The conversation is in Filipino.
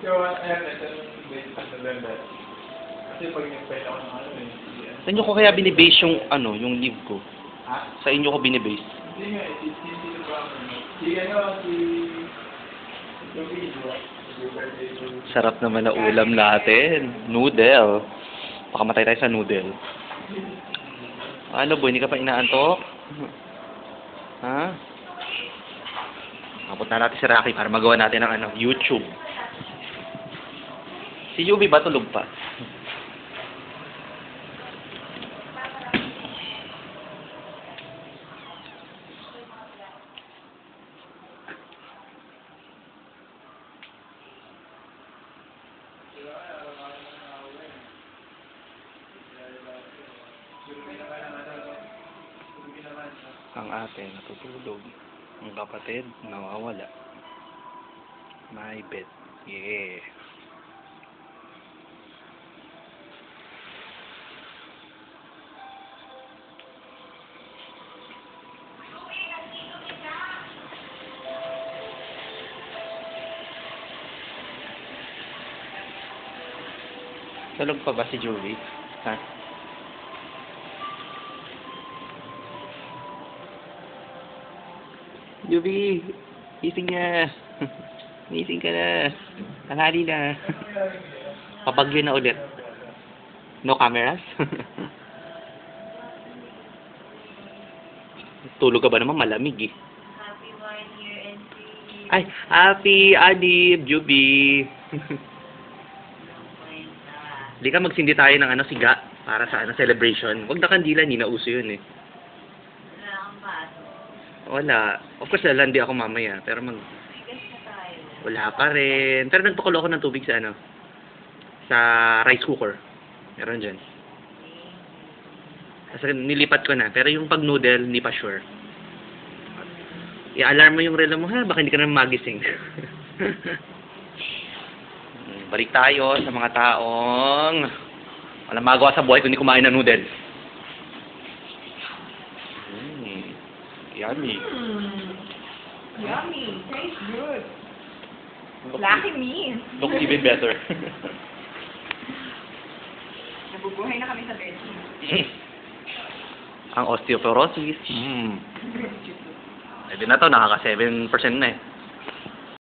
Ikaw, ito yung base sa November. Kasi pag nag-file ako ng ano eh. Sa inyo ko kaya binibase yung, yung leave ko? Ha? Sa inyo ko binibase? Hindi nga, sino ba ako? Yung video. Sarap naman na ulam natin. Noodle. Pakamatay tayo sa noodle. Ano, boy? Hindi ka pa inaantok? Ha? Abot na natin si Rocky para magawa natin ng YouTube. Si Yubi ba tulog pa? Ang ate natutulog. Ang kapatid nawawala. My bed. Yeah. Tulog pa ba si Julie? Ha? Julie, gising na. Gising ka na. Tanghali na. Papagyo na ulit. No cameras? Tulog ka ba naman? Malamig eh. Happy 1 year and 3 years. Ay, happy Adib, Juby. Di ka magsindi tayo ng siga para sa celebration. Huwag na kandila, hindi na uso yun eh. Wala kang baso. Wala. Of course, lalandi ako mamaya. Pero Bigas na tayo. wala pa rin. Pero nagpakulo ako ng tubig sa sa rice cooker. Meron dyan. Kasi nilipat ko na. Pero yung pag noodle, hindi pa sure. I-alarm mo yung relo mo ha. Baka hindi ka na magising. Balik tayo sa mga taong walang magawa sa buhay kundi kumain ng noodles. Yummy. Yummy. Tastes good. Lucky me. Looks even better. Nabubuhay na kami sa bed. Ang osteoporosis. Pwede na to, nakaka 7% na eh.